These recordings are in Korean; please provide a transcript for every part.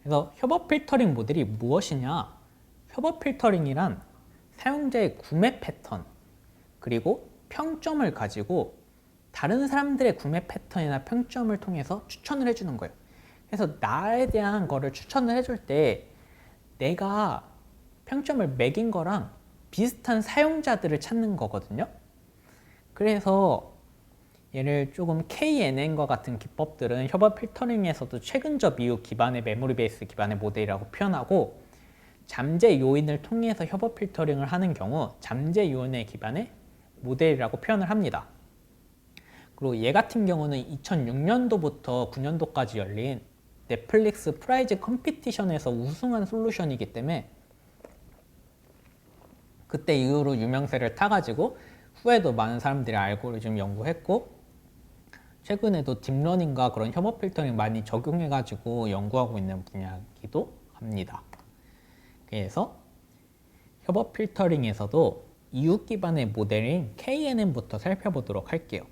그래서 협업 필터링 모델이 무엇이냐? 협업 필터링이란 사용자의 구매 패턴 그리고 평점을 가지고 다른 사람들의 구매 패턴이나 평점을 통해서 추천을 해주는 거예요. 그래서 나에 대한 거를 추천을 해줄 때 내가 평점을 매긴 거랑 비슷한 사용자들을 찾는 거거든요. 그래서 얘를 조금 KNN과 같은 기법들은 협업 필터링에서도 최근접 이후 기반의 메모리 베이스 기반의 모델이라고 표현하고, 잠재 요인을 통해서 협업 필터링을 하는 경우 잠재 요인에 기반의 모델이라고 표현을 합니다. 그리고 얘 같은 경우는 2006년도부터 9년도까지 열린 넷플릭스 프라이즈 컴피티션에서 우승한 솔루션이기 때문에 그때 이후로 유명세를 타가지고 후에도 많은 사람들이 알고리즘 연구했고, 최근에도 딥러닝과 그런 협업 필터링 많이 적용해가지고 연구하고 있는 분야이기도 합니다. 그래서 협업 필터링에서도 이웃 기반의 모델인 KNN부터 살펴보도록 할게요.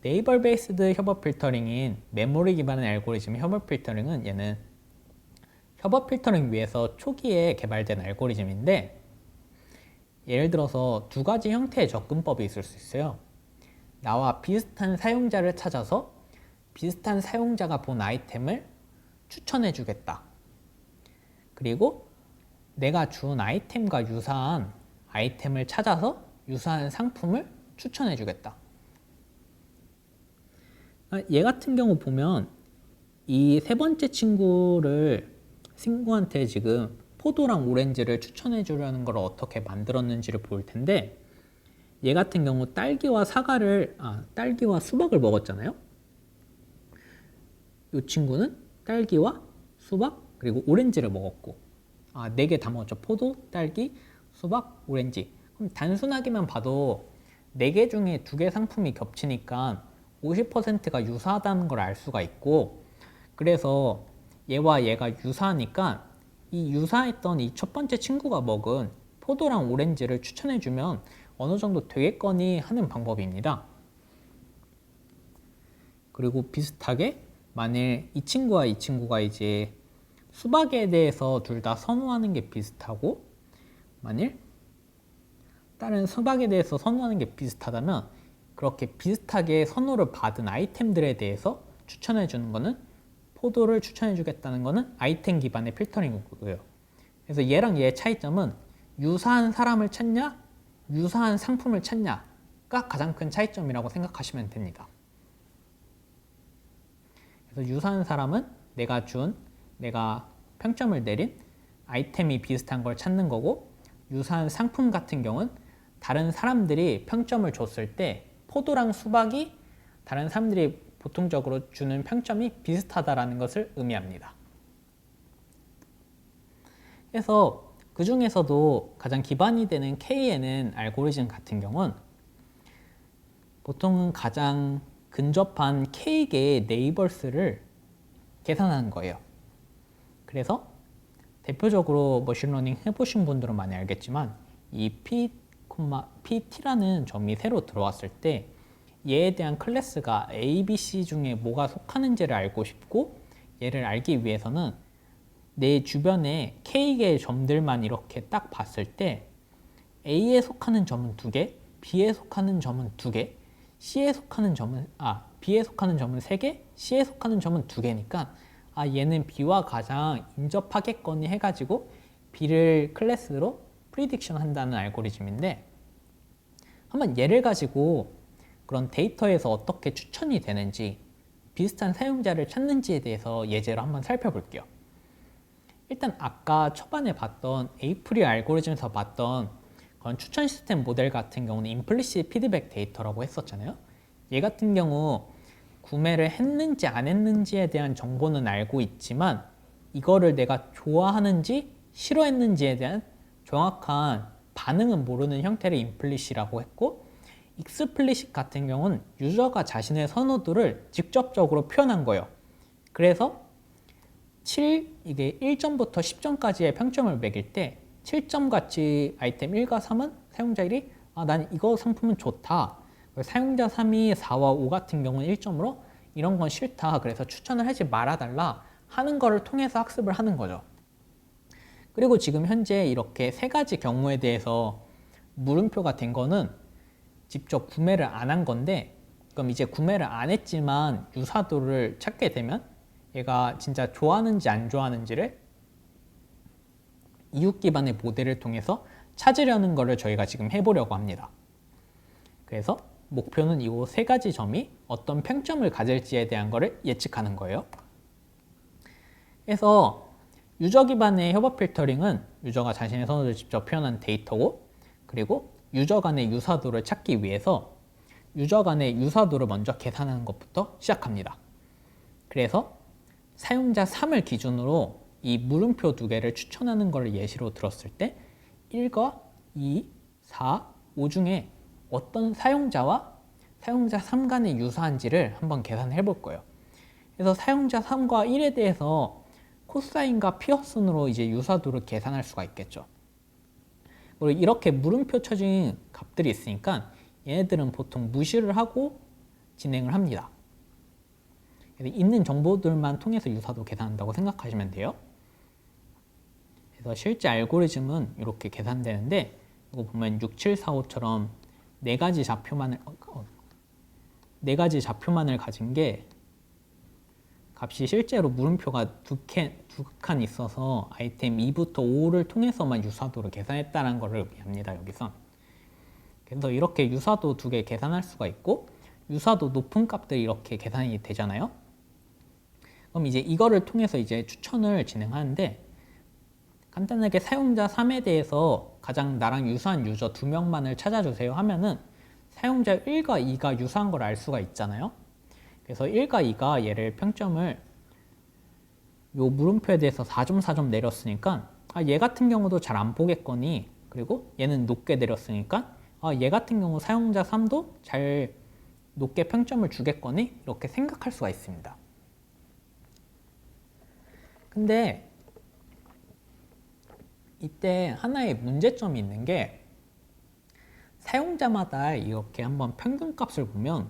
네이버 베이스드 협업 필터링인 메모리 기반의 알고리즘 협업 필터링은 얘는 협업 필터링 위해서 초기에 개발된 알고리즘인데, 예를 들어서 두 가지 형태의 접근법이 있을 수 있어요. 나와 비슷한 사용자를 찾아서 비슷한 사용자가 본 아이템을 추천해 주겠다. 그리고 내가 준 아이템과 유사한 아이템을 찾아서 유사한 상품을 추천해 주겠다. 얘 같은 경우 보면 이 세 번째 친구한테 지금 포도랑 오렌지를 추천해 주려는 걸 어떻게 만들었는지를 볼 텐데, 얘 같은 경우 딸기와 수박을 먹었잖아요. 이 친구는 딸기와 수박 그리고 오렌지를 먹었고, 4개 다 먹었죠. 포도, 딸기, 수박, 오렌지. 그럼 단순하게만 봐도 4개 중에 2개 상품이 겹치니까 50%가 유사하다는 걸 알 수가 있고, 그래서 얘와 얘가 유사하니까 이 유사했던 이 첫 번째 친구가 먹은 포도랑 오렌지를 추천해주면 어느 정도 되겠거니 하는 방법입니다. 그리고 비슷하게 만일 이 친구와 이 친구가 이제 수박에 대해서 둘 다 선호하는 게 비슷하고, 만일 다른 수박에 대해서 선호하는 게 비슷하다면 그렇게 비슷하게 선호를 받은 아이템들에 대해서 추천해 주는 거는, 포도를 추천해 주겠다는 거는 아이템 기반의 필터링이고요. 그래서 얘랑 얘의 차이점은 유사한 사람을 찾냐, 유사한 상품을 찾냐가 가장 큰 차이점이라고 생각하시면 됩니다. 그래서 유사한 사람은 내가 평점을 내린 아이템이 비슷한 걸 찾는 거고, 유사한 상품 같은 경우는 다른 사람들이 평점을 줬을 때 포도랑 수박이 다른 사람들이 보통적으로 주는 평점이 비슷하다는 것을 의미합니다. 그래서 그 중에서도 가장 기반이 되는 KNN 알고리즘 같은 경우는 보통은 가장 근접한 K개의 네이버스를 계산하는 거예요. 그래서 대표적으로 머신러닝 해보신 분들은 많이 알겠지만 이 PT라는 점이 새로 들어왔을 때 얘에 대한 클래스가 A, B, C 중에 뭐가 속하는지를 알고 싶고, 얘를 알기 위해서는 내 주변에 K개의 점들만 이렇게 딱 봤을 때 A에 속하는 점은 2개, B에 속하는 점은 2개, B에 속하는 점은 3개, C에 속하는 점은 2개니까 얘는 B와 가장 인접하겠거니 해가지고 B를 클래스로 프리딕션 한다는 알고리즘인데, 한번 얘를 가지고 그런 데이터에서 어떻게 추천이 되는지, 비슷한 사용자를 찾는지에 대해서 예제로 한번 살펴볼게요. 일단 아까 초반에 봤던 에이프릴 알고리즘에서 봤던 그런 추천 시스템 모델 같은 경우는 임플리시트 피드백 데이터라고 했었잖아요. 얘 같은 경우 구매를 했는지 안 했는지에 대한 정보는 알고 있지만 이거를 내가 좋아하는지 싫어했는지에 대한 정확한 반응은 모르는 형태를 임플리시라고 했고, 익스플리시 같은 경우는 유저가 자신의 선호도를 직접적으로 표현한 거예요. 그래서 이게 1점부터 10점까지의 평점을 매길 때 7점 같이 아이템 1과 3은 사용자들이 난 이거 상품은 좋다. 사용자 3이 4와 5 같은 경우는 1점으로 이런 건 싫다. 그래서 추천을 하지 말아달라 하는 거를 통해서 학습을 하는 거죠. 그리고 지금 현재 이렇게 세 가지 경우에 대해서 물음표가 된 거는 직접 구매를 안 한 건데, 그럼 이제 구매를 안 했지만 유사도를 찾게 되면 얘가 진짜 좋아하는지 안 좋아하는지를 이웃 기반의 모델을 통해서 찾으려는 거를 저희가 지금 해보려고 합니다. 그래서 목표는 이 세 가지 점이 어떤 평점을 가질지에 대한 거를 예측하는 거예요. 그래서 유저 기반의 협업 필터링은 유저가 자신의 선호를 직접 표현한 데이터고, 그리고 유저 간의 유사도를 찾기 위해서 유저 간의 유사도를 먼저 계산하는 것부터 시작합니다. 그래서 사용자 3을 기준으로 이 물음표 두 개를 추천하는 것을 예시로 들었을 때 1과 2, 4, 5 중에 어떤 사용자와 사용자 3 간의 유사한지를 한번 계산해 볼 거예요. 그래서 사용자 3과 1에 대해서 코사인과 피어슨으로 이제 유사도를 계산할 수가 있겠죠. 그리고 이렇게 물음표 쳐진 값들이 있으니까 얘네들은 보통 무시를 하고 진행을 합니다. 그래서 있는 정보들만 통해서 유사도 계산한다고 생각하시면 돼요. 그래서 실제 알고리즘은 이렇게 계산되는데, 이거 보면 6745처럼 네 가지 좌표만을 가진 게 값이 실제로 물음표가 두 칸 있어서 아이템 2부터 5를 통해서만 유사도를 계산했다는 것을 의미합니다. 여기선. 그래서 이렇게 유사도 두 개 계산할 수가 있고, 유사도 높은 값들이 이렇게 계산이 되잖아요. 그럼 이제 이거를 통해서 이제 추천을 진행하는데, 간단하게 사용자 3에 대해서 가장 나랑 유사한 유저 2명만을 찾아주세요 하면은 사용자 1과 2가 유사한 걸 알 수가 있잖아요. 그래서 1과 2가 얘를 평점을 요 물음표에 대해서 4점 4점 내렸으니까 얘 같은 경우도 잘 안 보겠거니, 그리고 얘는 높게 내렸으니까 얘 같은 경우 사용자 3도 잘 높게 평점을 주겠거니 이렇게 생각할 수가 있습니다. 근데 이때 하나의 문제점이 있는 게, 사용자마다 이렇게 한번 평균값을 보면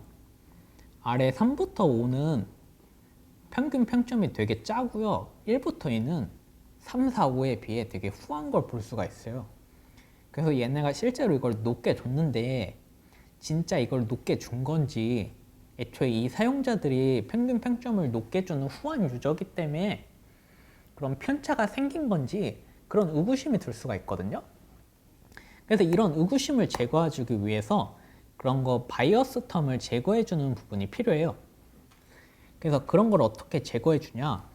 아래 3부터 5는 평균 평점이 되게 짜고요. 1부터 2는 3, 4, 5에 비해 되게 후한 걸 볼 수가 있어요. 그래서 얘네가 실제로 이걸 높게 줬는데 진짜 이걸 높게 준 건지, 애초에 이 사용자들이 평균 평점을 높게 주는 후한 유저기 때문에 그런 편차가 생긴 건지 그런 의구심이 들 수가 있거든요. 그래서 이런 의구심을 제거해주기 위해서 그런 거 바이어스 텀을 제거해주는 부분이 필요해요. 그래서 그런 걸 어떻게 제거해주냐?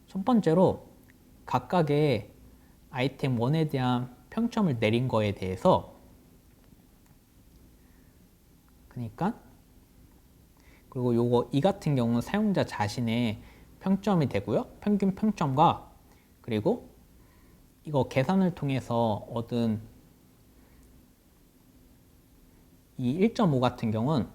첫 번째로 각각의 아이템 1에 대한 평점을 내린 거에 대해서, 그러니까 그리고 요거 이 같은 경우는 사용자 자신의 평점이 되고요. 평균 평점과, 그리고 이거 계산을 통해서 얻은 이 1.5 같은 경우는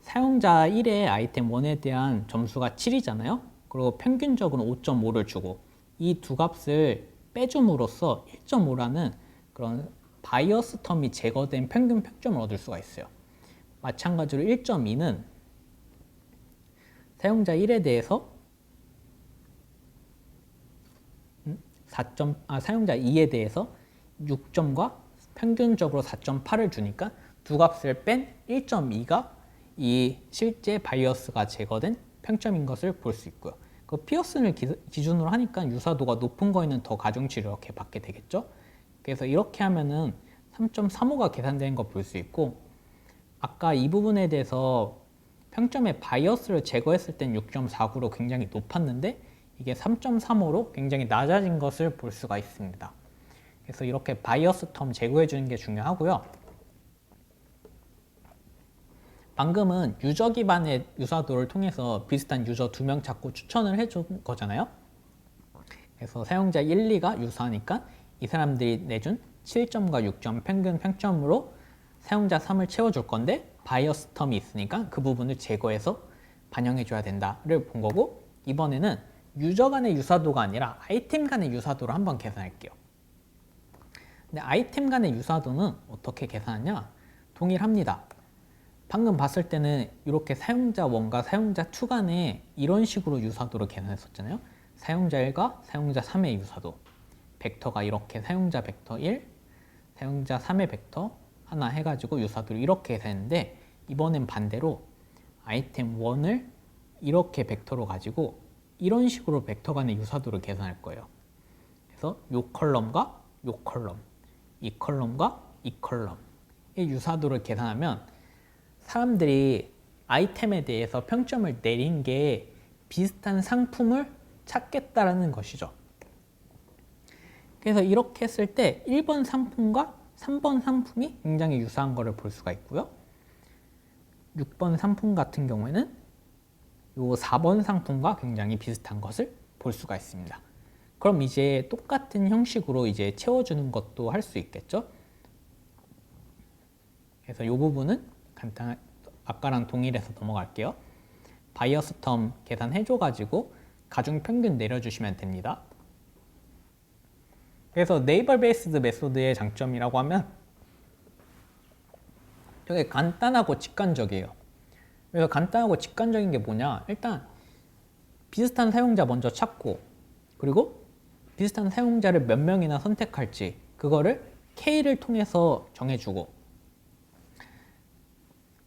사용자 1의 아이템 1에 대한 점수가 7이잖아요. 그리고 평균적으로 5.5를 주고 이 두 값을 빼줌으로써 1.5라는 그런 바이어스 텀이 제거된 평균 평점을 얻을 수가 있어요. 마찬가지로 1.2는 사용자 1에 대해서 사용자 2에 대해서 6점과 평균적으로 4.8을 주니까 두 값을 뺀 1.2가 이 실제 바이어스가 제거된 평점인 것을 볼 수 있고요. 그 피어슨을 기준으로 하니까 유사도가 높은 거에는 더 가중치를 이렇게 받게 되겠죠. 그래서 이렇게 하면은 3.35가 계산되는 거 볼 수 있고, 아까 이 부분에 대해서 평점의 바이어스를 제거했을 땐 6.49로 굉장히 높았는데 이게 3.35로 굉장히 낮아진 것을 볼 수가 있습니다. 그래서 이렇게 바이어스 텀 제거해 주는 게 중요하고요. 방금은 유저 기반의 유사도를 통해서 비슷한 유저 2명 찾고 추천을 해준 거잖아요. 그래서 사용자 1, 2가 유사하니까 이 사람들이 내준 7점과 6점 평균 평점으로 사용자 3을 채워줄 건데, 바이어스 텀이 있으니까 그 부분을 제거해서 반영해 줘야 된다를 본 거고, 이번에는 유저 간의 유사도가 아니라 아이템 간의 유사도를 한번 계산할게요. 근데 아이템 간의 유사도는 어떻게 계산하냐? 동일합니다. 방금 봤을 때는 이렇게 사용자 1과 사용자 2 간에 이런 식으로 유사도를 계산했었잖아요. 사용자 1과 사용자 3의 유사도. 벡터가 이렇게 사용자 벡터 1, 사용자 3의 벡터 하나 해가지고 유사도를 이렇게 계산했는데, 이번엔 반대로 아이템 1을 이렇게 벡터로 가지고 이런 식으로 벡터 간의 유사도를 계산할 거예요. 그래서 이 컬럼과 이 컬럼, 이 컬럼과 이 컬럼의 유사도를 계산하면 사람들이 아이템에 대해서 평점을 내린 게 비슷한 상품을 찾겠다라는 것이죠. 그래서 이렇게 했을 때 1번 상품과 3번 상품이 굉장히 유사한 것을 볼 수가 있고요. 6번 상품 같은 경우에는 이 4번 상품과 굉장히 비슷한 것을 볼 수가 있습니다. 그럼 이제 똑같은 형식으로 이제 채워주는 것도 할 수 있겠죠. 그래서 이 부분은 간단한 아까랑 동일해서 넘어갈게요. 바이어스 텀 계산해줘가지고 가중평균 내려주시면 됩니다. 그래서 네이버 베이스드 메소드의 장점이라고 하면 되게 간단하고 직관적이에요. 그래서 간단하고 직관적인 게 뭐냐? 일단 비슷한 사용자 먼저 찾고, 그리고 비슷한 사용자를 몇 명이나 선택할지 그거를 K를 통해서 정해주고,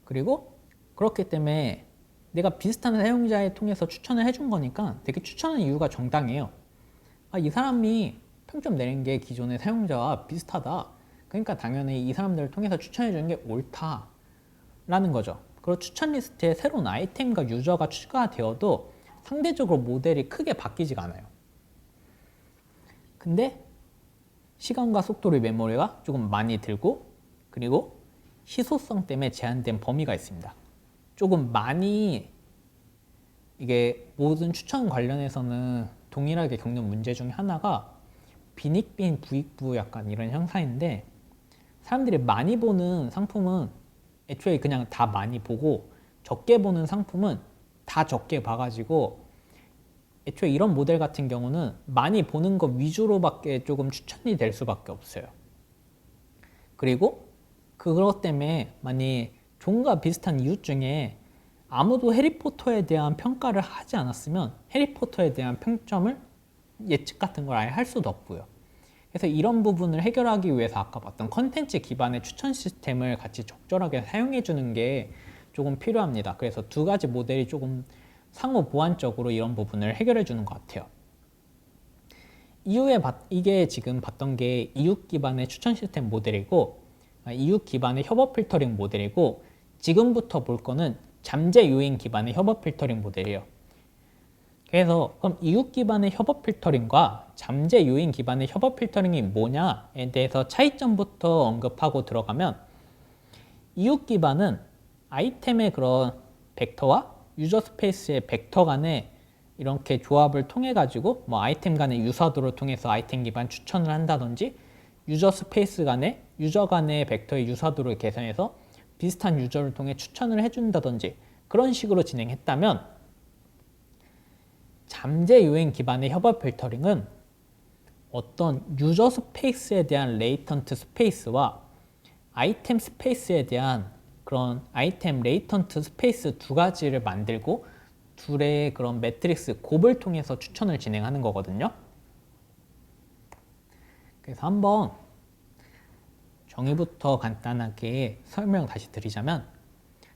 그리고 그렇기 때문에 내가 비슷한 사용자에 통해서 추천을 해준 거니까 되게 추천하는 이유가 정당해요. 아, 이 사람이 평점 내린 게 기존의 사용자와 비슷하다. 그러니까 당연히 이 사람들을 통해서 추천해 주는 게 옳다라는 거죠. 그리고 추천 리스트에 새로운 아이템과 유저가 추가되어도 상대적으로 모델이 크게 바뀌지가 않아요. 근데 시간과 속도를 메모리가 조금 많이 들고, 그리고 희소성 때문에 제한된 범위가 있습니다. 조금 많이 이게 모든 추천 관련해서는 동일하게 겪는 문제 중에 하나가 빈익빈 부익부 약간 이런 형상인데, 사람들이 많이 보는 상품은 애초에 그냥 다 많이 보고 적게 보는 상품은 다 적게 봐가지고 애초에 이런 모델 같은 경우는 많이 보는 것 위주로밖에 조금 추천이 될 수밖에 없어요. 그리고 그것 때문에 만약 존과 비슷한 이유 중에 아무도 해리포터에 대한 평가를 하지 않았으면 해리포터에 대한 평점을 예측 같은 걸 아예 할 수도 없고요. 그래서 이런 부분을 해결하기 위해서 아까 봤던 컨텐츠 기반의 추천 시스템을 같이 적절하게 사용해 주는 게 조금 필요합니다. 그래서 두 가지 모델이 조금 상호 보완적으로 이런 부분을 해결해 주는 것 같아요. 이게 지금 봤던 게 이웃 기반의 추천 시스템 모델이고, 이웃 기반의 협업 필터링 모델이고, 지금부터 볼 거는 잠재 요인 기반의 협업 필터링 모델이에요. 그래서 그럼 이웃 기반의 협업 필터링과 잠재 요인 기반의 협업 필터링이 뭐냐에 대해서 차이점부터 언급하고 들어가면, 이웃 기반은 아이템의 그런 벡터와 유저 스페이스의 벡터 간의 이렇게 조합을 통해 가지고 뭐 아이템 간의 유사도를 통해서 아이템 기반 추천을 한다든지, 유저 스페이스 간의 유저 간의 벡터의 유사도를 계산해서 비슷한 유저를 통해 추천을 해준다든지 그런 식으로 진행했다면, 잠재 요인 기반의 협업 필터링은 어떤 유저 스페이스에 대한 레이턴트 스페이스와 아이템 스페이스에 대한 그런 아이템 레이턴트 스페이스 두 가지를 만들고 둘의 그런 매트릭스 곱을 통해서 추천을 진행하는 거거든요. 그래서 한번 정의부터 간단하게 설명 다시 드리자면,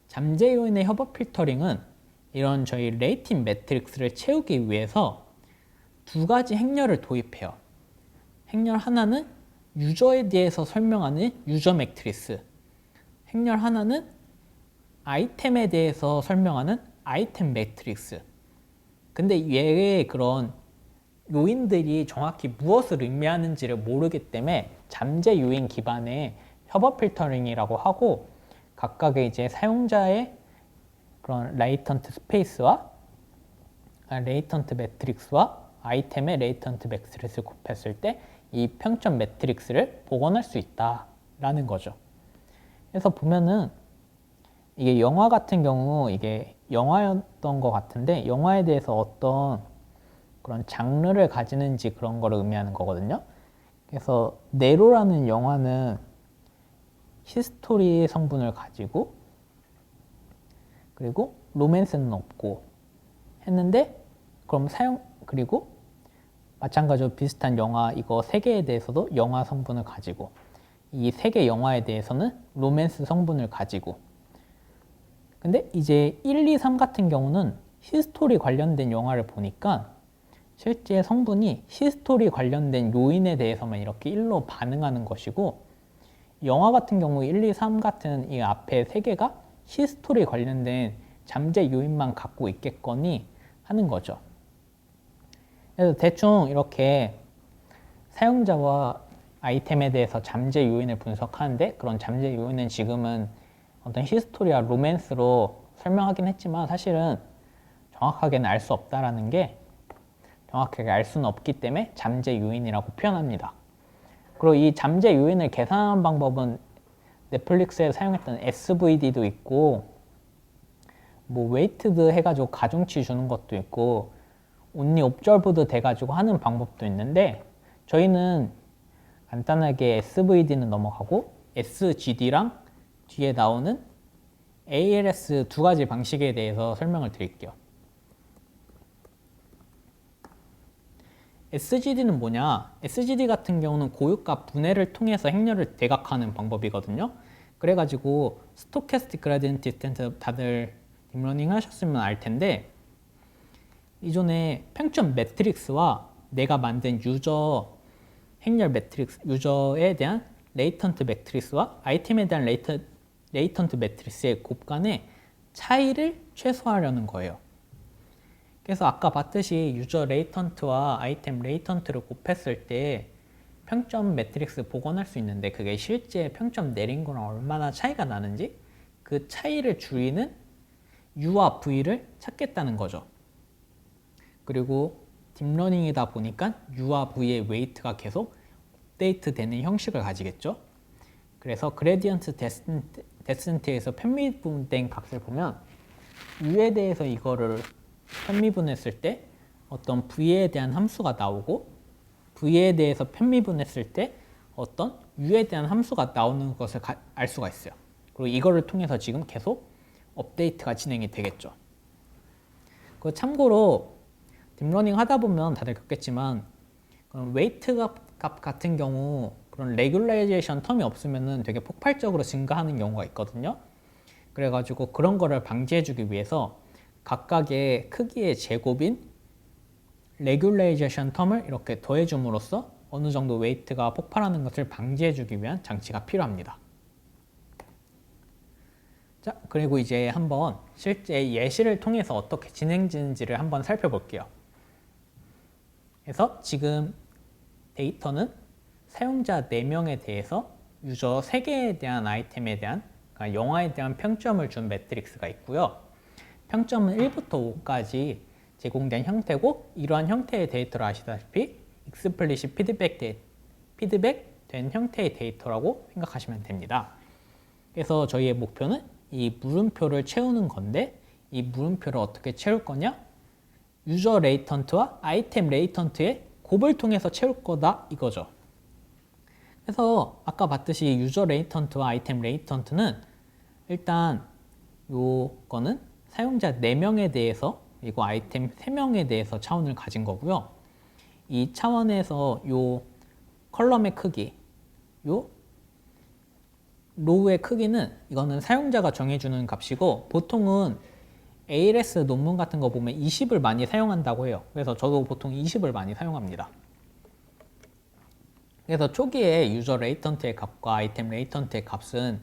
잠재 요인의 협업 필터링은 이런 저희 레이팅 매트릭스를 채우기 위해서 두 가지 행렬을 도입해요. 행렬 하나는 유저에 대해서 설명하는 유저 매트릭스, 행렬 하나는 아이템에 대해서 설명하는 아이템 매트릭스. 근데 얘의 그런 요인들이 정확히 무엇을 의미하는지를 모르기 때문에 잠재 요인 기반의 협업 필터링이라고 하고, 각각의 이제 사용자의 그런 레이턴트 스페이스와 레이턴트 매트릭스와 아이템의 레이턴트 매트릭스를 곱했을 때 이 평점 매트릭스를 복원할 수 있다라는 거죠. 그래서 보면은 이게 영화 같은 경우 이게 영화였던 것 같은데, 영화에 대해서 어떤 그런 장르를 가지는지 그런 거를 의미하는 거거든요. 그래서 네로라는 영화는 히스토리 성분을 가지고 그리고 로맨스는 없고 했는데 그리고 마찬가지로 비슷한 영화 이거 3개에 대해서도 영화 성분을 가지고 이 3개 영화에 대해서는 로맨스 성분을 가지고 근데 이제 1, 2, 3 같은 경우는 히스토리 관련된 영화를 보니까 실제 성분이 히스토리 관련된 요인에 대해서만 이렇게 1로 반응하는 것이고 영화 같은 경우 1, 2, 3 같은 이 앞에 3개가 히스토리 관련된 잠재 요인만 갖고 있겠거니 하는 거죠. 그래서 대충 이렇게 사용자와 아이템에 대해서 잠재 요인을 분석하는데 그런 잠재 요인은 지금은 어떤 히스토리와 로맨스로 설명하긴 했지만 사실은 정확하게는 알 수 없다라는 게 정확하게 알 수는 없기 때문에 잠재 요인이라고 표현합니다. 그리고 이 잠재 요인을 계산하는 방법은 넷플릭스에 사용했던 SVD도 있고 뭐 웨이트드 해가지고 가중치 주는 것도 있고 온리 옵저브드 돼가지고 하는 방법도 있는데 저희는 간단하게 SVD는 넘어가고 SGD랑 뒤에 나오는 ALS 2가지 방식에 대해서 설명을 드릴게요. SGD는 뭐냐? SGD 같은 경우는 고유값 분해를 통해서 행렬을 대각하는 방법이거든요. 그래가지고 스토캐스틱 그라디언트 디스턴트 다들 딥러닝 하셨으면 알 텐데 이전에 평점 매트릭스와 내가 만든 유저 행렬 매트릭스, 유저에 대한 레이턴트 매트릭스와 아이템에 대한 레이턴트 매트릭스의 곱간의 차이를 최소화하려는 거예요. 그래서 아까 봤듯이 유저 레이턴트와 아이템 레이턴트를 곱했을 때 평점 매트릭스 복원할 수 있는데 그게 실제 평점 내린 거랑 얼마나 차이가 나는지 그 차이를 줄이는 U와 V를 찾겠다는 거죠. 그리고 딥러닝이다 보니까 U와 V의 웨이트가 계속 업데이트 되는 형식을 가지겠죠. 그래서 그레디언트 데센트에서 편미분된 값을 보면 U에 대해서 이거를 편미분했을 때 어떤 V에 대한 함수가 나오고 V에 대해서 편미분했을 때 어떤 U에 대한 함수가 나오는 것을 알 수가 있어요. 그리고 이거를 통해서 지금 계속 업데이트가 진행이 되겠죠. 그 참고로 딥러닝 하다 보면 다들 겪겠지만 웨이트 값 같은 경우 그런 레귤라이제이션 텀이 없으면 되게 폭발적으로 증가하는 경우가 있거든요. 그래가지고 그런 거를 방지해주기 위해서 각각의 크기의 제곱인 레귤레이제이션 텀을 이렇게 더해줌으로써 어느 정도 웨이트가 폭발하는 것을 방지해주기 위한 장치가 필요합니다. 자, 그리고 이제 한번 실제 예시를 통해서 어떻게 진행되는지를 한번 살펴볼게요. 그래서 지금 데이터는 사용자 4명에 대해서 유저 3개에 대한 아이템에 대한 그러니까 영화에 대한 평점을 준 매트릭스가 있고요. 평점은 1부터 5까지 제공된 형태고 이러한 형태의 데이터를 아시다시피 익스플리시 피드백된 형태의 데이터라고 생각하시면 됩니다. 그래서 저희의 목표는 이 물음표를 채우는 건데 이 물음표를 어떻게 채울 거냐? 유저 레이턴트와 아이템 레이턴트의 곱을 통해서 채울 거다 이거죠. 그래서 아까 봤듯이 유저 레이턴트와 아이템 레이턴트는 일단 요거는 사용자 4명에 대해서 그리고 아이템 3명에 대해서 차원을 가진 거고요. 이 차원에서 요 컬럼의 크기, 요 로우의 크기는 이거는 사용자가 정해주는 값이고 보통은 ALS 논문 같은 거 보면 20을 많이 사용한다고 해요. 그래서 저도 보통 20을 많이 사용합니다. 그래서 초기에 유저 레이턴트의 값과 아이템 레이턴트의 값은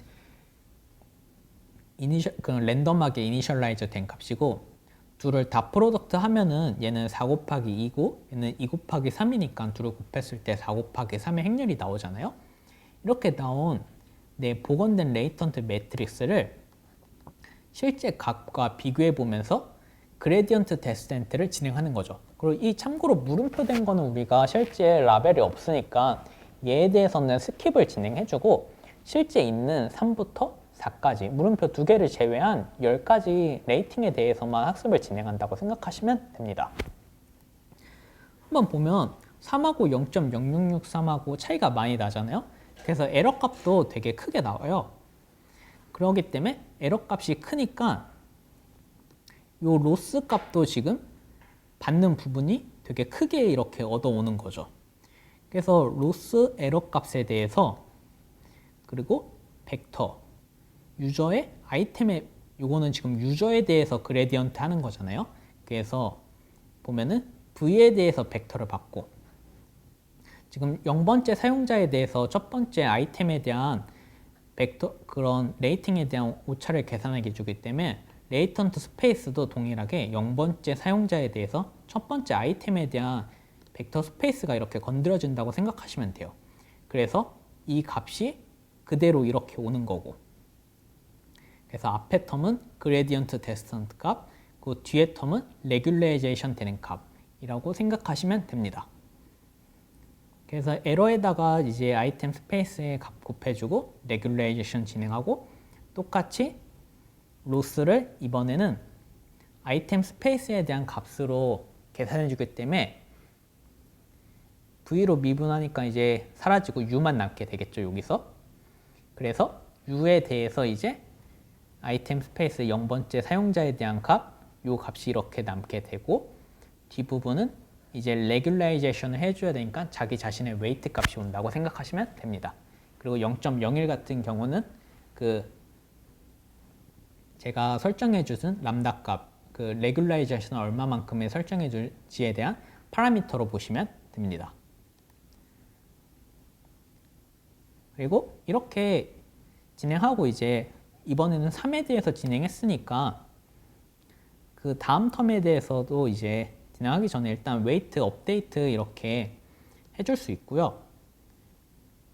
랜덤하게 이니셜라이저 된 값이고 둘을 다 프로덕트 하면은 얘는 4 곱하기 2고 얘는 2 곱하기 3이니까 둘을 곱했을 때 4 곱하기 3의 행렬이 나오잖아요. 이렇게 나온 복원된 레이턴트 매트릭스를 실제 값과 비교해 보면서 그레디언트 데센트를 진행하는 거죠. 그리고 이 참고로 물음표된 거는 우리가 실제 라벨이 없으니까 얘에 대해서는 스킵을 진행해주고 실제 있는 3부터 4까지 물음표 2개를 제외한 10가지 레이팅에 대해서만 학습을 진행한다고 생각하시면 됩니다. 한번 보면 3하고 0.0663하고 차이가 많이 나잖아요. 그래서 에러 값도 되게 크게 나와요. 그렇기 때문에 에러 값이 크니까 요 로스 값도 지금 받는 부분이 되게 크게 이렇게 얻어오는 거죠. 그래서 로스 에러 값에 대해서 그리고 벡터 유저의 아이템에 요거는 지금 유저에 대해서 그레디언트 하는 거잖아요. 그래서 보면은 V에 대해서 벡터를 받고 지금 0번째 사용자에 대해서 첫 번째 아이템에 대한 벡터 그런 레이팅에 대한 오차를 계산하게 해주기 때문에 레이턴트 스페이스도 동일하게 0번째 사용자에 대해서 첫 번째 아이템에 대한 벡터 스페이스가 이렇게 건드려진다고 생각하시면 돼요. 그래서 이 값이 그대로 이렇게 오는 거고 그래서 앞에 텀은 그레디언트 데스턴트 값, 그 뒤에 텀은 레귤레이제이션 되는 값이라고 생각하시면 됩니다. 그래서 에러에다가 이제 아이템 스페이스에 값 곱해주고 레귤레이제이션 진행하고 똑같이 로스를 이번에는 아이템 스페이스에 대한 값으로 계산해주기 때문에 V로 미분하니까 이제 사라지고 U만 남게 되겠죠, 여기서. 그래서 U에 대해서 이제 아이템 스페이스 0번째 사용자에 대한 값, 요 값이 이렇게 남게 되고 뒷부분은 이제 레귤라이제이션을 해줘야 되니까 자기 자신의 웨이트 값이 온다고 생각하시면 됩니다. 그리고 0.01 같은 경우는 그 제가 설정해 주신 람다 값, 그 레귤라이제이션을 얼마만큼에 설정해 줄지에 대한 파라미터로 보시면 됩니다. 그리고 이렇게 진행하고 이제 이번에는 3에 대해서 진행했으니까 그 다음 텀에 대해서도 이제 진행하기 전에 일단 웨이트 업데이트 이렇게 해줄 수 있고요.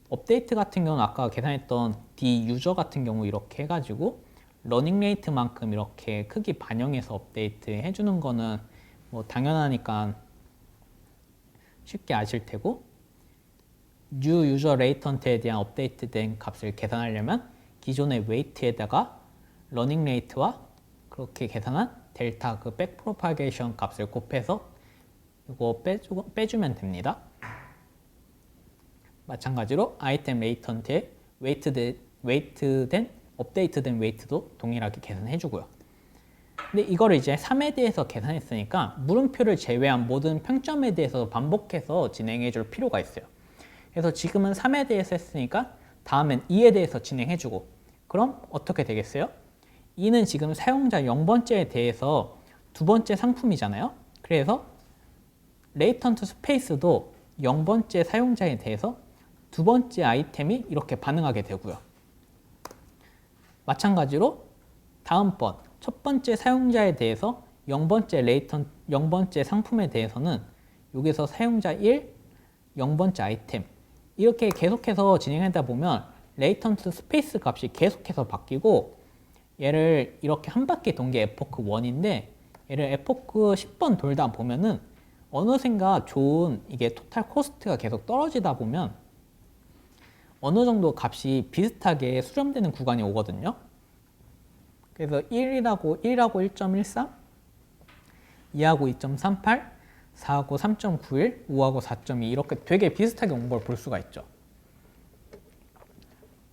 업데이트 같은 경우는 아까 계산했던 D 유저 같은 경우 이렇게 해가지고 러닝 레이트만큼 이렇게 크기 반영해서 업데이트 해주는 거는 뭐 당연하니까 쉽게 아실 테고 new 유저 레이턴트에 대한 업데이트된 값을 계산하려면 기존의 웨이트에다가 러닝 레이트와 그렇게 계산한 델타 그 백 프로파게이션 값을 곱해서 이거 빼주면 됩니다. 마찬가지로 아이템 레이턴트에 웨이트된 업데이트된 웨이트도 동일하게 계산해주고요. 근데 이거를 이제 3에 대해서 계산했으니까 물음표를 제외한 모든 평점에 대해서 반복해서 진행해줄 필요가 있어요. 그래서 지금은 3에 대해서 했으니까 다음엔 2에 대해서 진행해주고 그럼 어떻게 되겠어요? 2는 지금 사용자 0번째에 대해서 두 번째 상품이잖아요. 그래서 레이턴트 스페이스도 0번째 사용자에 대해서 두 번째 아이템이 이렇게 반응하게 되고요. 마찬가지로 다음번 첫 번째 사용자에 대해서 0번째 상품에 대해서는 여기서 사용자 1, 0번째 아이템 이렇게 계속해서 진행하다 보면 레이턴트 스페이스 값이 계속해서 바뀌고 얘를 이렇게 한 바퀴 돈 게 에포크 1인데 얘를 에포크 10번 돌다 보면은 어느샌가 좋은 이게 토탈 코스트가 계속 떨어지다 보면 어느 정도 값이 비슷하게 수렴되는 구간이 오거든요. 그래서 1하고 1.13, 2하고 2.38, 4하고 3.91, 5하고 4.2 이렇게 되게 비슷하게 온 걸 볼 수가 있죠.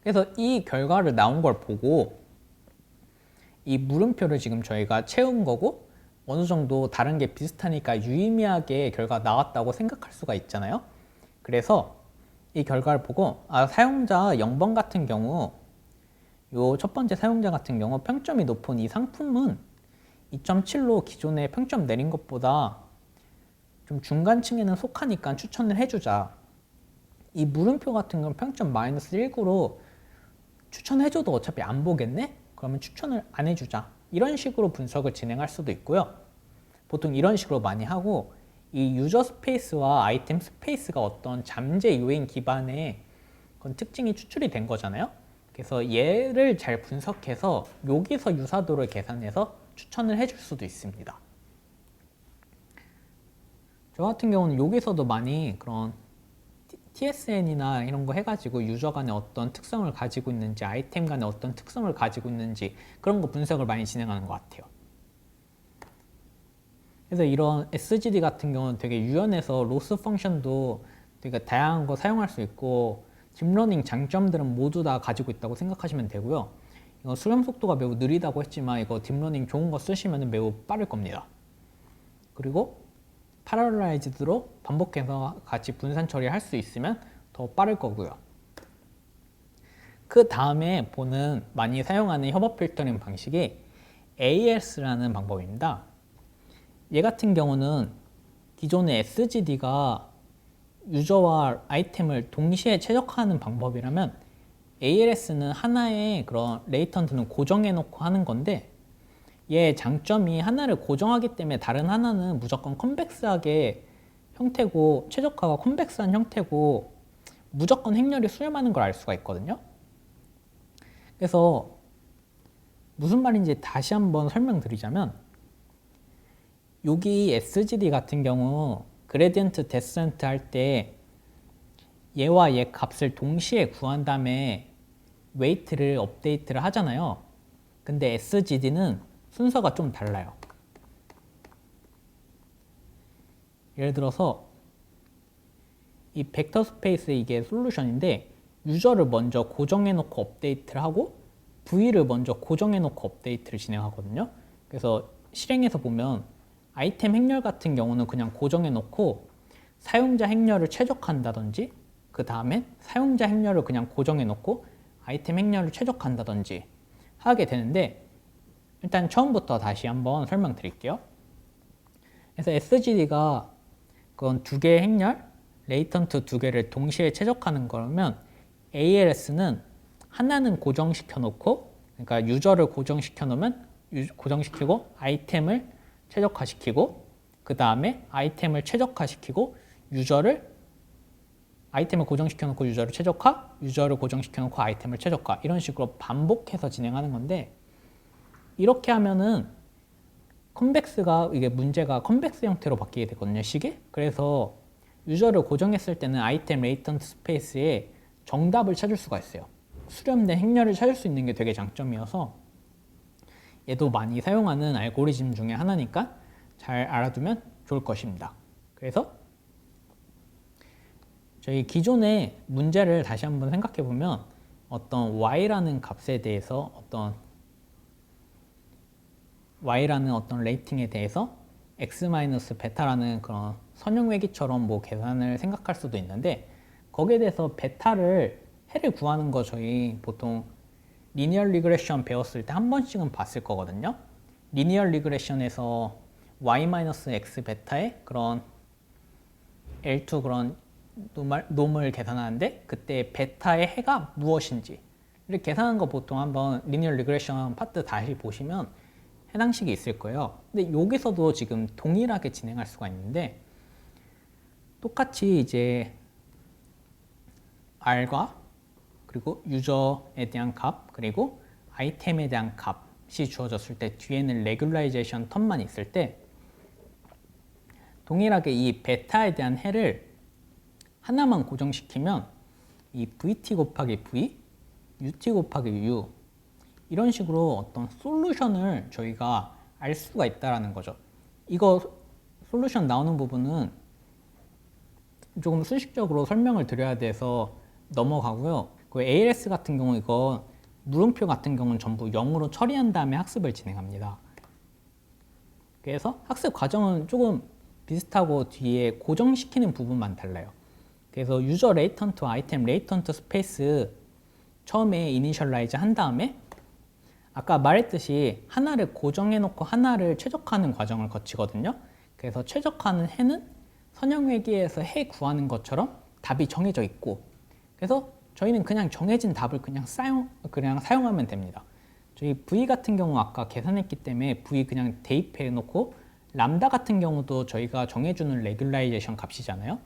그래서 이 결과를 나온 걸 보고 이 물음표를 지금 저희가 채운 거고 어느 정도 다른 게 비슷하니까 유의미하게 결과가 나왔다고 생각할 수가 있잖아요. 그래서 이 결과를 보고 사용자 0번 같은 경우 요 첫 번째 사용자 같은 경우 평점이 높은 이 상품은 2.7로 기존에 평점 내린 것보다 좀 중간층에는 속하니까 추천을 해주자. 이 물음표 같은 건 평점 마이너스 19로 추천해줘도 어차피 안 보겠네? 그러면 추천을 안 해주자. 이런 식으로 분석을 진행할 수도 있고요. 보통 이런 식으로 많이 하고 이 유저 스페이스와 아이템 스페이스가 어떤 잠재 요인 기반의 그런 특징이 추출이 된 거잖아요. 그래서 얘를 잘 분석해서 여기서 유사도를 계산해서 추천을 해줄 수도 있습니다. 저 같은 경우는 여기서도 많이 그런 TSN이나 이런 거 해가지고 유저 간에 어떤 특성을 가지고 있는지 아이템 간에 어떤 특성을 가지고 있는지 그런 거 분석을 많이 진행하는 것 같아요. 그래서 이런 SGD 같은 경우는 되게 유연해서 로스 펑션도 되게 다양한 거 사용할 수 있고 딥러닝 장점들은 모두 다 가지고 있다고 생각하시면 되고요. 이거 수렴 속도가 매우 느리다고 했지만 이거 딥러닝 좋은 거 쓰시면 매우 빠를 겁니다. 그리고 파라라이즈드로 반복해서 같이 분산 처리할 수 있으면 더 빠를 거고요. 그 다음에 보는 많이 사용하는 협업 필터링 방식이 AES라는 방법입니다. 얘 같은 경우는 기존의 SGD가 유저와 아이템을 동시에 최적화하는 방법이라면 ALS는 하나의 그런 레이턴트는 고정해 놓고 하는 건데 얘의 장점이 하나를 고정하기 때문에 다른 하나는 무조건 컨벡스하게 형태고 최적화가 컨벡스한 형태고 무조건 행렬이 수렴하는 걸 알 수가 있거든요. 그래서 무슨 말인지 다시 한번 설명드리자면 여기 SGD 같은 경우 그레디언트 데센트 할 때 얘와 얘 값을 동시에 구한 다음에 웨이트를 업데이트를 하잖아요. 근데 SGD는 순서가 좀 달라요. 예를 들어서 이 벡터 스페이스 이게 솔루션인데 유저를 먼저 고정해 놓고 업데이트를 하고 V를 먼저 고정해 놓고 업데이트를 진행하거든요. 그래서 실행해서 보면 아이템 행렬 같은 경우는 그냥 고정해 놓고 사용자 행렬을 최적화한다든지 그 다음에 사용자 행렬을 그냥 고정해 놓고 아이템 행렬을 최적화한다든지 하게 되는데 일단 처음부터 다시 한번 설명드릴게요. 그래서 SGD가 그건 두 개의 행렬, 레이턴트 두 개를 동시에 최적화하는 거라면 ALS는 하나는 고정시켜 놓고 그러니까 유저를 고정시켜 놓으면 고정시키고 아이템을 최적화시키고 그 다음에 아이템을 최적화시키고 아이템을 고정시켜 놓고 유저를 최적화, 유저를 고정시켜 놓고 아이템을 최적화 이런 식으로 반복해서 진행하는 건데 이렇게 하면은 컨벡스가 이게 문제가 컨벡스 형태로 바뀌게 되거든요, 식이. 그래서 유저를 고정했을 때는 아이템 레이턴트 스페이스에 정답을 찾을 수가 있어요. 수렴된 행렬을 찾을 수 있는 게 되게 장점이어서 얘도 많이 사용하는 알고리즘 중에 하나니까 잘 알아두면 좋을 것입니다. 그래서 저희 기존의 문제를 다시 한번 생각해 보면 어떤 y라는 값에 대해서 y라는 어떤 레이팅에 대해서 x-베타라는 그런 선형회기처럼 뭐 계산을 생각할 수도 있는데 거기에 대해서 베타를 해를 구하는 거 저희 보통 리니어 리그레션 배웠을 때 한 번씩은 봤을 거거든요. 리니어 리그레션에서 y-x 베타의 그런 L2 그런 놈을 계산하는데 그때 베타의 해가 무엇인지 이렇게 계산한 거 보통 한번 리니어 리그레션 파트 다시 보시면 해당식이 있을 거예요. 근데 여기서도 지금 동일하게 진행할 수가 있는데 똑같이 이제 R과 그리고 유저에 대한 값 그리고 아이템에 대한 값이 주어졌을 때 뒤에는 레귤라이제이션 텀만 있을 때 동일하게 이 베타에 대한 해를 하나만 고정시키면 이 VT 곱하기 V, UT 곱하기 U 이런 식으로 어떤 솔루션을 저희가 알 수가 있다는 거죠. 이거 솔루션 나오는 부분은 조금 수식적으로 설명을 드려야 돼서 넘어가고요. 그 ALS 같은 경우 이거 물음표 같은 경우는 전부 0으로 처리한 다음에 학습을 진행합니다. 그래서 학습 과정은 조금 비슷하고 뒤에 고정시키는 부분만 달라요. 그래서 유저 레이턴트와 아이템 레이턴트 스페이스 처음에 이니셜라이즈 한 다음에 아까 말했듯이 하나를 고정해 놓고 하나를 최적화하는 과정을 거치거든요. 그래서 최적화하는 해는 선형회기에서 해 구하는 것처럼 답이 정해져 있고 그래서 저희는 그냥 정해진 답을 그냥 사용하면 됩니다. 저희 V 같은 경우 아까 계산했기 때문에 V 그냥 대입해 놓고 람다 같은 경우도 저희가 정해주는 레귤라이제이션 값이잖아요.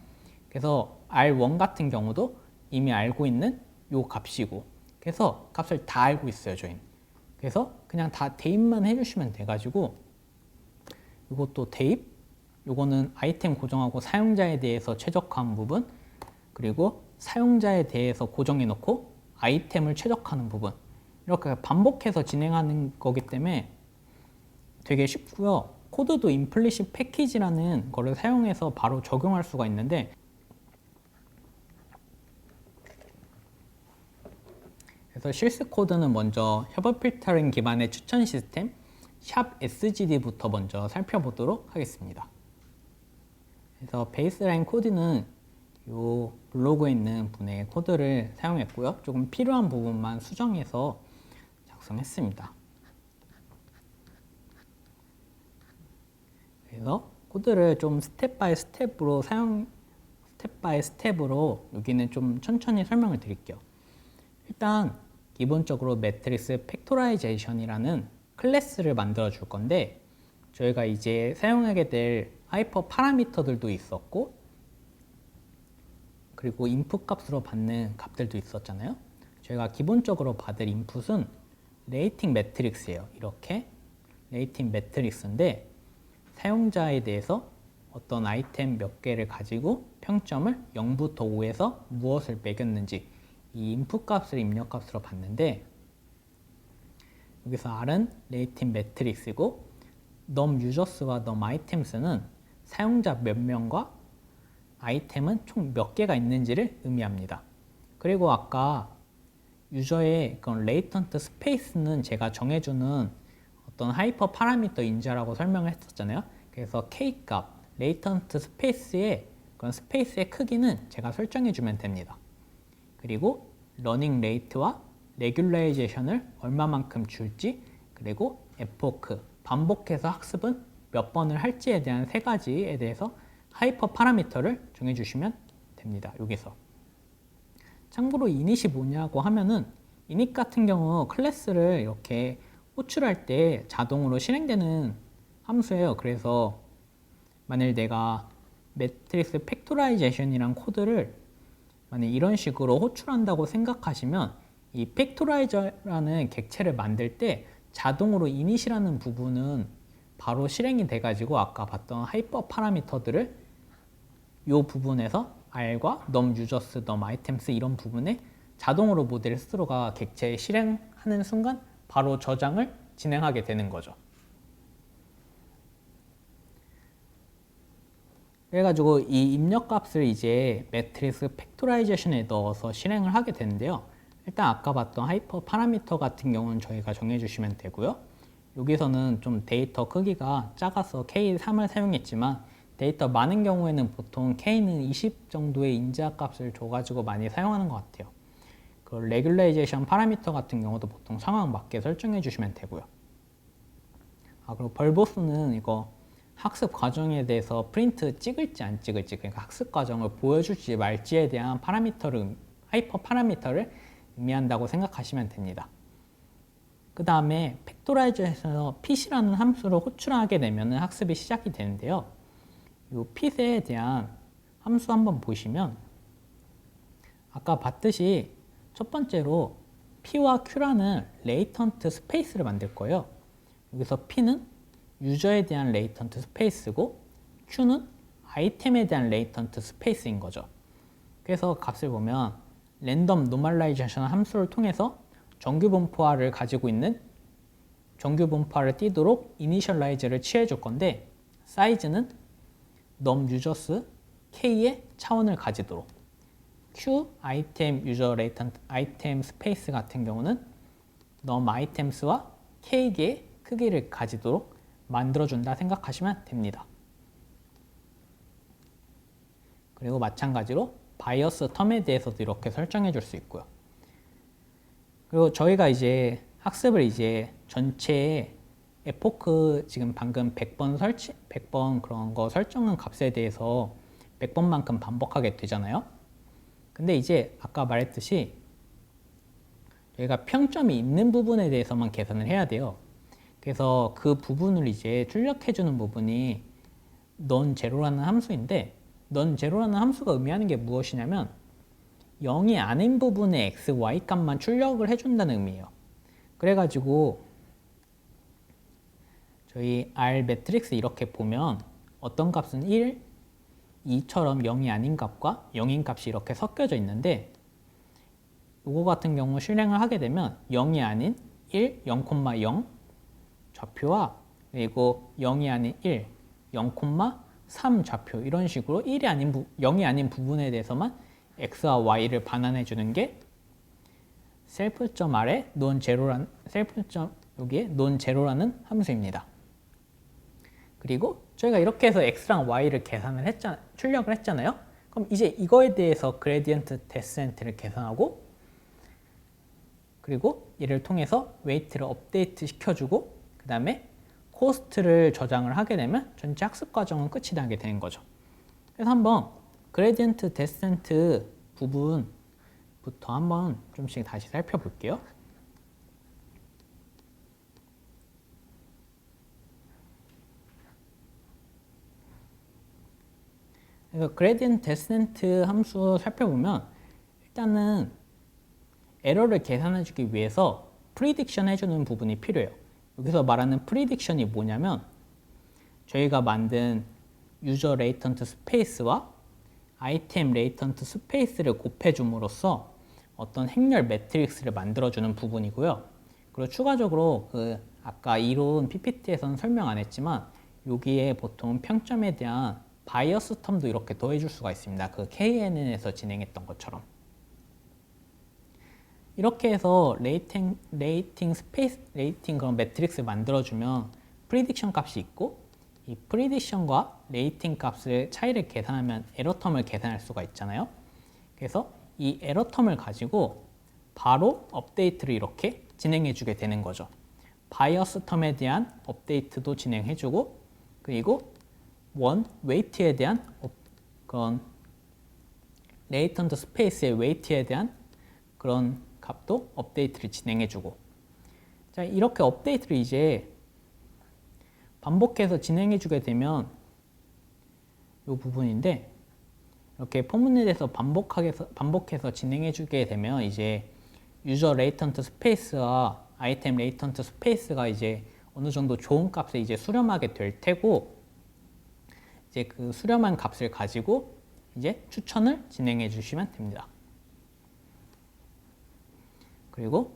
그래서 R1 같은 경우도 이미 알고 있는 요 값이고 그래서 값을 다 알고 있어요, 저희는. 그래서 그냥 다 대입만 해주시면 돼가지고 이것도 대입, 요거는 아이템 고정하고 사용자에 대해서 최적화한 부분 그리고 사용자에 대해서 고정해 놓고 아이템을 최적화하는 부분 이렇게 반복해서 진행하는 거기 때문에 되게 쉽고요. 코드도 implicit package라는 거를 사용해서 바로 적용할 수가 있는데, 그래서 실습 코드는 먼저 협업 필터링 기반의 추천 시스템 샵 SGD부터 먼저 살펴보도록 하겠습니다. 그래서 베이스라인 코드는 이 블로그에 있는 분의 코드를 사용했고요. 조금 필요한 부분만 수정해서 작성했습니다. 그래서 코드를 좀 스텝 바이 스텝으로 여기는 좀 천천히 설명을 드릴게요. 일단 기본적으로 매트릭스 팩토라이제이션이라는 클래스를 만들어 줄 건데, 저희가 이제 사용하게 될 하이퍼 파라미터들도 있었고, 그리고 인풋 값으로 받는 값들도 있었잖아요. 저희가 기본적으로 받을 인풋은 레이팅 매트릭스예요. 이렇게 레이팅 매트릭스인데, 사용자에 대해서 어떤 아이템 몇 개를 가지고 평점을 0부터 5에서 무엇을 매겼는지 이 인풋 값을 입력 값으로 봤는데, 여기서 R은 레이팅 매트릭스고 num users와 num items는 사용자 몇 명과 아이템은 총 몇 개가 있는지를 의미합니다. 그리고 아까 유저의 그런 레이턴트 스페이스는 제가 정해주는 어떤 하이퍼 파라미터 인자라고 설명을 했었잖아요. 그래서 K 값, 레이턴트 스페이스의 그런 스페이스의 크기는 제가 설정해 주면 됩니다. 그리고 러닝 레이트와 레귤라이제이션을 얼마만큼 줄지, 그리고 에포크, 반복해서 학습은 몇 번을 할지에 대한 세 가지에 대해서 하이퍼 파라미터를 정해주시면 됩니다. 여기서. 참고로 이닛이 뭐냐고 하면은, 이닛 같은 경우 클래스를 이렇게 호출할 때 자동으로 실행되는 함수예요. 그래서 만일 내가 매트릭스 팩토라이제이션이란 코드를 만약 이런 식으로 호출한다고 생각하시면, 이 팩토라이저라는 객체를 만들 때 자동으로 이닛이라는 부분은 바로 실행이 돼가지고 아까 봤던 하이퍼 파라미터들을 이 부분에서 R과 num users, num items 이런 부분에 자동으로 모델 스스로가 객체에 실행하는 순간 바로 저장을 진행하게 되는 거죠. 그래가지고 이 입력 값을 이제 매트릭스 팩토라이제이션에 넣어서 실행을 하게 되는데요. 일단 아까 봤던 하이퍼 파라미터 같은 경우는 저희가 정해주시면 되고요. 여기서는 좀 데이터 크기가 작아서 K3을 사용했지만, 데이터 많은 경우에는 보통 K는 20 정도의 인자 값을 줘가지고 많이 사용하는 것 같아요. 그 레귤레이제이션 파라미터 같은 경우도 보통 상황 맞게 설정해 주시면 되고요. 그리고 벌보스는 이거 학습 과정에 대해서 프린트 찍을지 안 찍을지, 그러니까 학습 과정을 보여줄지 말지에 대한 하이퍼 파라미터를 의미한다고 생각하시면 됩니다. 그 다음에 팩토라이저에서 pit이라는 함수를 호출하게 되면 학습이 시작이 되는데요. 이 pit에 대한 함수 한번 보시면, 아까 봤듯이 첫 번째로 P와 Q라는 레이턴트 스페이스를 만들 거예요. 여기서 P는 유저에 대한 레이턴트 스페이스고, Q는 아이템에 대한 레이턴트 스페이스인 거죠. 그래서 값을 보면 랜덤 노멀라이제이션 함수를 통해서 정규 분포화를 가지고 있는 정규 분포화를 띄도록 이니셜라이즈를 취해 줄 건데, 사이즈는 num users k의 차원을 가지도록, q 아이템 유저 레이턴트 아이템 스페이스 같은 경우는 num items와 k의 크기를 가지도록 만들어준다 생각하시면 됩니다. 그리고 마찬가지로 바이어스 텀에 대해서도 이렇게 설정해 줄 수 있고요. 그리고 저희가 이제 학습을 이제 전체에 에포크 지금 방금 100번 그런 거 설정한 값에 대해서 100번만큼 반복하게 되잖아요. 근데 이제 아까 말했듯이 저희가 평점이 있는 부분에 대해서만 계산을 해야 돼요. 그래서 그 부분을 이제 출력해주는 부분이 non-zero라는 함수인데, non-zero라는 함수가 의미하는 게 무엇이냐면 0이 아닌 부분의 x, y 값만 출력을 해준다는 의미예요. 그래가지고 저희 R 매트릭스 이렇게 보면 어떤 값은 1, 2처럼 0이 아닌 값과 0인 값이 이렇게 섞여져 있는데, 이거 같은 경우 실행을 하게 되면 0이 아닌 1, 0,0 좌표와 그리고 0이 아닌 1, 0,3 좌표 이런 식으로 0이 아닌 부분에 대해서만 x와 y를 반환해 주는 게 self.r의 non-zero라는 여기에 non-zero라는 함수입니다. 그리고 저희가 이렇게 해서 x랑 y를 출력을 했잖아요. 그럼 이제 이거에 대해서 그레디언트 데센트를 계산하고 그리고 얘를 통해서 웨이트를 업데이트 시켜주고 그 다음에 코스트를 저장을 하게 되면 전체 학습 과정은 끝이 나게 되는 거죠. 그래서 한번 그레디언트 데센트 부분부터 한번 좀씩 다시 살펴볼게요. 그래서 그레디언트 데센트 함수 살펴보면 일단은 에러를 계산해주기 위해서 프리딕션 해주는 부분이 필요해요. 여기서 말하는 프리딕션이 뭐냐면 저희가 만든 유저 레이턴트 스페이스와 아이템 레이턴트 스페이스를 곱해줌으로써 어떤 행렬 매트릭스를 만들어주는 부분이고요. 그리고 추가적으로 아까 이론 PPT에서는 설명 안 했지만 여기에 보통 평점에 대한 바이어스 텀도 이렇게 더해줄 수가 있습니다. 그 KNN에서 진행했던 것처럼. 이렇게 해서 레이팅 그런 매트릭스를 만들어주면 프리딕션 값이 있고 이 프리딕션과 레이팅 값의 차이를 계산하면 에러 텀을 계산할 수가 있잖아요. 그래서 이 에러 텀을 가지고 바로 업데이트를 이렇게 진행해 주게 되는 거죠. 바이어스 텀에 대한 업데이트도 진행해주고 그리고 웨이트에 대한 그런 레이턴트 스페이스의 웨이트에 대한 그런 값도 업데이트를 진행해주고 자 이렇게 업데이트를 이제 반복해서 진행해주게 되면 이 부분인데 이렇게 포문에 대해서 반복해서 진행해주게 되면 이제 유저 레이턴트 스페이스와 아이템 레이턴트 스페이스가 이제 어느 정도 좋은 값에 이제 수렴하게 될 테고 이제 그 수렴한 값을 가지고 이제 추천을 진행해 주시면 됩니다. 그리고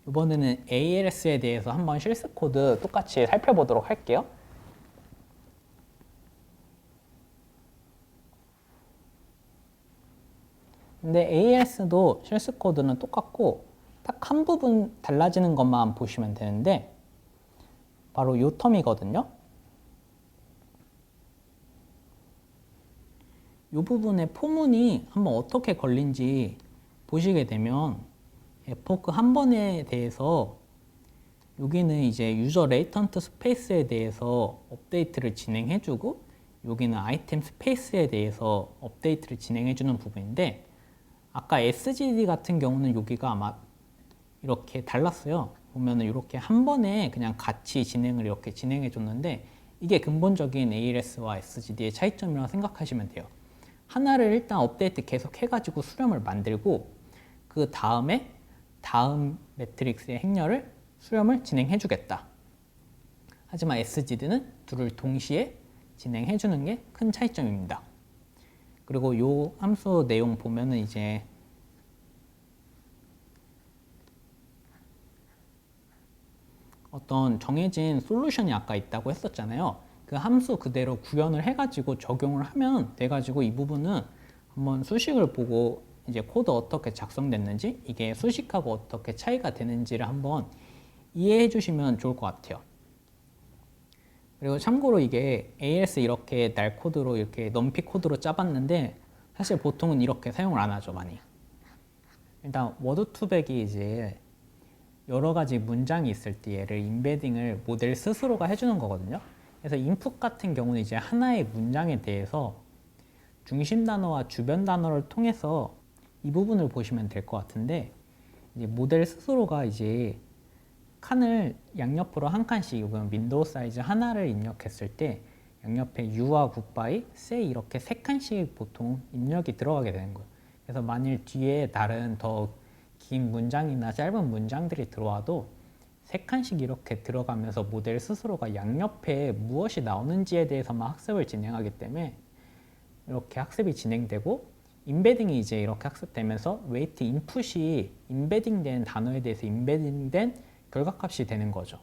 이번에는 ALS에 대해서 한번 실습 코드 똑같이 살펴보도록 할게요. 근데 ALS도 실습 코드는 똑같고 딱 한 부분 달라지는 것만 보시면 되는데 바로 요 텀이거든요. 이 부분의 포문이 한번 어떻게 걸린지 보시게 되면 에포크 한 번에 대해서 여기는 이제 유저 레이턴트 스페이스에 대해서 업데이트를 진행해주고 여기는 아이템 스페이스에 대해서 업데이트를 진행해주는 부분인데 아까 SGD 같은 경우는 여기가 아마 이렇게 달랐어요. 보면은 이렇게 한 번에 그냥 같이 진행을 이렇게 진행해 줬는데 이게 근본적인 ALS와 SGD의 차이점이라고 생각하시면 돼요. 하나를 일단 업데이트 계속 해가지고 수렴을 만들고 그 다음에 다음 매트릭스의 행렬을 수렴을 진행해 주겠다. 하지만 SGD는 둘을 동시에 진행해 주는 게 큰 차이점입니다. 그리고 요 함수 내용 보면은 이제 어떤 정해진 솔루션이 아까 있다고 했었잖아요. 그 함수 그대로 구현을 해가지고 적용을 하면 돼가지고 이 부분은 한번 수식을 보고 이제 코드 어떻게 작성됐는지 이게 수식하고 어떻게 차이가 되는지를 한번 이해해 주시면 좋을 것 같아요. 그리고 참고로 이게 ALS 이렇게 날 코드로 이렇게 넘피 코드로 짜봤는데 사실 보통은 이렇게 사용을 안 하죠, 많이. 일단 워드 투백이 이제 여러 가지 문장이 있을 때 얘를 인베딩을 모델 스스로가 해주는 거거든요. 그래서 인풋 같은 경우는 이제 하나의 문장에 대해서 중심 단어와 주변 단어를 통해서 이 부분을 보시면 될 것 같은데 이제 모델 스스로가 이제 칸을 양옆으로 한 칸씩 이건 윈도우 사이즈 하나를 입력했을 때 양옆에 U와 굿바이, say 이렇게 세 칸씩 보통 입력이 들어가게 되는 거예요. 그래서 만일 뒤에 다른 더 긴 문장이나 짧은 문장들이 들어와도 세 칸씩 이렇게 들어가면서 모델 스스로가 양옆에 무엇이 나오는지에 대해서만 학습을 진행하기 때문에 이렇게 학습이 진행되고 인베딩이 이제 이렇게 학습되면서 웨이트 인풋이 인베딩된 단어에 대해서 인베딩된 결과값이 되는 거죠.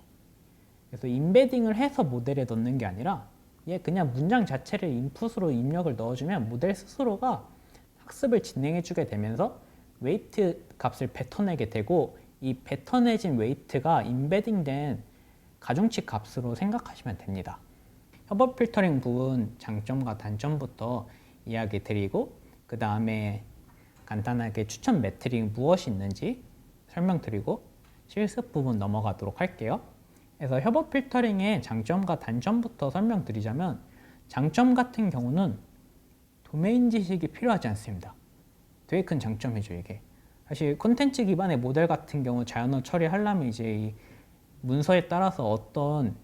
그래서 인베딩을 해서 모델에 넣는 게 아니라 얘 그냥 문장 자체를 인풋으로 입력을 넣어주면 모델 스스로가 학습을 진행해주게 되면서 웨이트 값을 뱉어내게 되고 이 뱉어내진 웨이트가 인베딩된 가중치 값으로 생각하시면 됩니다. 협업 필터링 부분 장점과 단점부터 이야기 드리고 그 다음에 간단하게 추천 매트릭 무엇이 있는지 설명드리고 실습 부분 넘어가도록 할게요. 그래서 협업 필터링의 장점과 단점부터 설명드리자면 장점 같은 경우는 도메인 지식이 필요하지 않습니다. 되게 큰 장점이죠, 이게. 사실 콘텐츠 기반의 모델 같은 경우 자연어 처리하려면 이제 이 문서에 따라서 어떤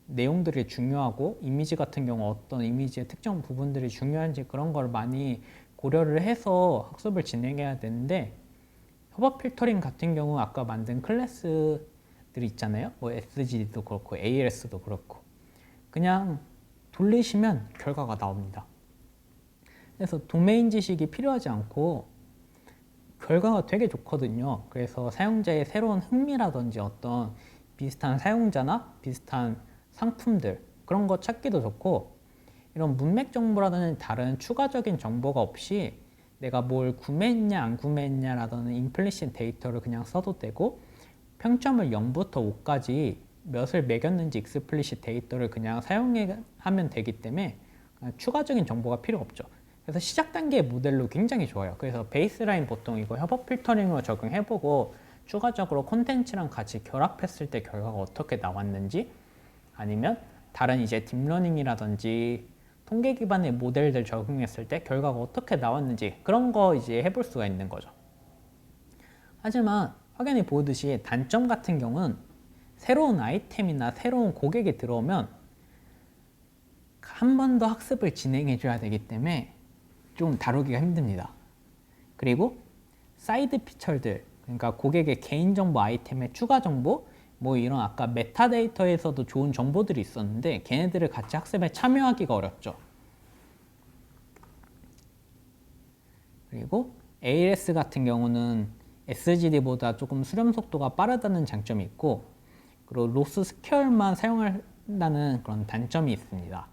내용들이 중요하고 이미지 같은 경우 어떤 이미지의 특정 부분들이 중요한지 그런 걸 많이 고려를 해서 학습을 진행해야 되는데 협업 필터링 같은 경우 아까 만든 클래스들이 있잖아요. 뭐 SGD도 그렇고 ALS도 그렇고 그냥 돌리시면 결과가 나옵니다. 그래서 도메인 지식이 필요하지 않고 결과가 되게 좋거든요. 그래서 사용자의 새로운 흥미라든지 어떤 비슷한 사용자나 비슷한 상품들 그런 거 찾기도 좋고 이런 문맥 정보라든지 다른 추가적인 정보가 없이 내가 뭘 구매했냐 안 구매했냐라든지 임플리시트 데이터를 그냥 써도 되고 평점을 0부터 5까지 몇을 매겼는지 익스플리시트 데이터를 그냥 사용하면 되기 때문에 추가적인 정보가 필요 없죠. 그래서 시작 단계의 모델로 굉장히 좋아요. 그래서 베이스라인 보통 이거 협업 필터링으로 적용해보고 추가적으로 콘텐츠랑 같이 결합했을 때 결과가 어떻게 나왔는지 아니면 다른 이제 딥러닝이라든지 통계 기반의 모델들 적용했을 때 결과가 어떻게 나왔는지 그런 거 이제 해볼 수가 있는 거죠. 하지만 확연히 보듯이 단점 같은 경우는 새로운 아이템이나 새로운 고객이 들어오면 한 번 더 학습을 진행해 줘야 되기 때문에 좀 다루기가 힘듭니다. 그리고 사이드 피처들 그러니까 고객의 개인정보 아이템의 추가 정보 뭐 이런 아까 메타데이터에서도 좋은 정보들이 있었는데 걔네들을 같이 학습에 참여하기가 어렵죠. 그리고 ALS 같은 경우는 SGD보다 조금 수렴 속도가 빠르다는 장점이 있고 그리고 로스 스퀘어만 사용한다는 그런 단점이 있습니다.